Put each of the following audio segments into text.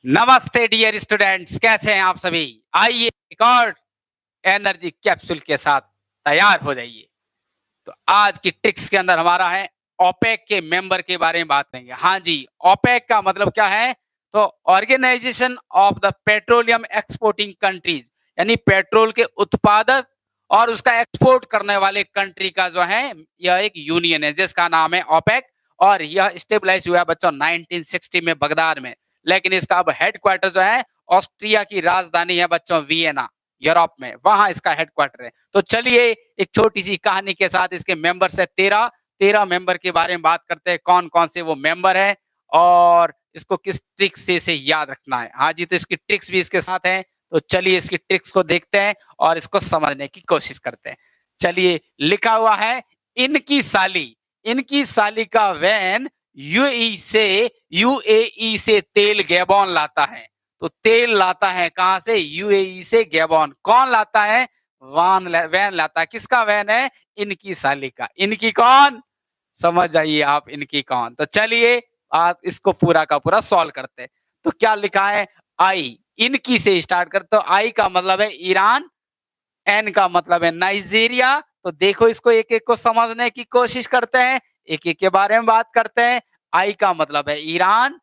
नमस्ते dear students, कैसे हैं आप सभी। आइए एक और एनर्जी कैप्सूल के साथ तैयार हो जाइए। तो आज की ट्रिक्स के अंदर हमारा है ओपेक के मेंबर के बारे में बात करेंगे। हाँ जी, ओपेक का मतलब क्या है? तो organisation of the petroleum exporting countries, यानी पेट्रोल के उत्पादक और उसका एक्सपोर्ट करने वाले कंट्री का जो है यह एक यूनियन है जिसका नाम है ओपेक। और यह स्टेबलाइज हुआ है बच्चों 1960 में बगदाद में। लेकिन इसका अब हेडक्वार्टर जो है ऑस्ट्रिया की राजधानी है बच्चों वियना, यूरोप में, वहां इसका हेडक्वार्टर है। तो चलिए एक छोटी सी कहानी के साथ इसके मेंबर से 13 मेंबर के बारे में बात करते हैं, कौन कौन से वो मेंबर है और इसको किस ट्रिक से याद रखना है। हाँ जी, तो इसकी ट्रिक्स भी इसके साथ है। तो चलिए इसकी ट्रिक्स को देखते हैं और इसको समझने की कोशिश करते हैं। चलिए, लिखा हुआ है इनकी साली का वैन यूएई से तेल गैबॉन लाता है। तो तेल लाता है कहां से? यूएई से गैबॉन। कौन लाता है? वैन लाता है। किसका वैन है? इनकी साली का। इनकी कौन? समझ जाइए आप, इनकी कौन। तो चलिए आप इसको पूरा का पूरा सॉल्व करते हैं। तो क्या लिखा है? आई, इनकी से स्टार्ट करते। तो आई का मतलब है ईरान, एन का मतलब है नाइजीरिया। तो देखो इसको एक एक को समझने की कोशिश करते हैं, एक एक के बारे में बात करते हैं। आई का मतलब है ईरान,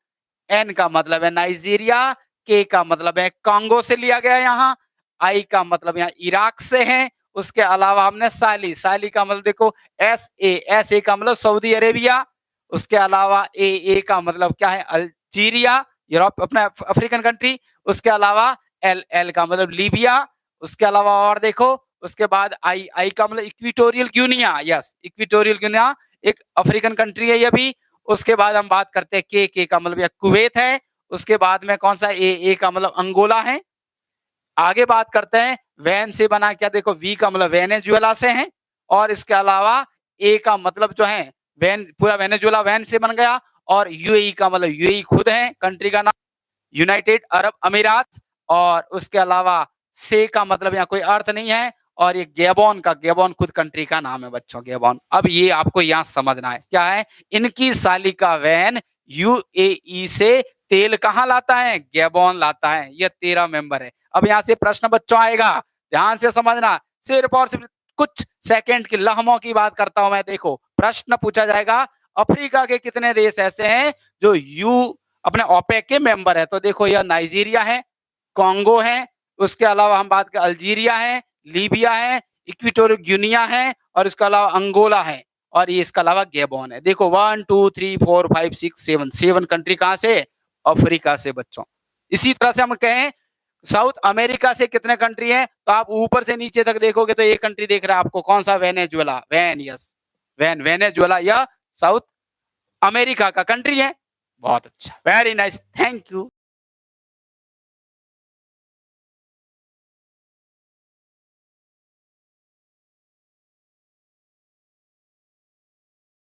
एन का मतलब है नाइजीरिया, के का मतलब है कांगो से लिया गया यहाँ, आई का मतलब यहाँ इराक से है। उसके अलावा हमने साली का मतलब देखो एस ए का मतलब सऊदी अरेबिया। उसके अलावा ए का मतलब क्या है? अल्जीरिया, यूरोप, अपना अफ्रीकन कंट्री। उसके अलावा एल का मतलब लीबिया। उसके अलावा और देखो, उसके बाद आई का मतलब equatorial Guinea. Yes, equatorial Guinea एक अफ्रीकन कंट्री है ये भी। उसके बाद हम बात करते हैं के का मतलब कुवैत है। उसके बाद में कौन सा? ए का मतलब अंगोला है। आगे बात करते हैं वैन से बना क्या? देखो वी का मतलब वेनेजुएला से है। और इसके अलावा ए का मतलब जो है वैन, पूरा वेनेजुएला वैन से बन गया। और यूएई का मतलब यूएई खुद है, कंट्री का नाम यूनाइटेड अरब अमीरात। और उसके अलावा से का मतलब यहाँ कोई अर्थ नहीं है। और ये गैबॉन खुद कंट्री का नाम है बच्चों, गैबॉन। अब ये आपको यहाँ समझना है क्या है? इनकी साली का वैन यूएई से तेल कहाँ लाता है? गैबॉन लाता है। ये 13 मेंबर है। अब यहाँ से प्रश्न बच्चों आएगा, ध्यान से समझना। सिर्फ और सिर्फ कुछ सेकंड की लम्हों की बात करता हूं मैं। देखो प्रश्न पूछा जाएगा, अफ्रीका के कितने देश ऐसे हैं जो अपने ओपेक के मेंबर है? तो देखो यह नाइजीरिया है, कांगो है, उसके अलावा हम बात करें अल्जीरिया है, लीबिया है, इक्विटोरियल गिनिया है, और इसके अलावा अंगोला है, और ये इसके अलावा गैबोन है। देखो 1 2 3 4 5 6 7 कंट्री कहां से? अफ्रीका से बच्चों। इसी तरह से हम कहें साउथ अमेरिका से कितने कंट्री हैं? तो आप ऊपर से नीचे तक देखोगे तो एक कंट्री देख रहा है आपको, कौन सा? वेनेजुएला। यस, वेनेजुएला या साउथ अमेरिका का कंट्री है। बहुत अच्छा, वेरी नाइस, थैंक यू।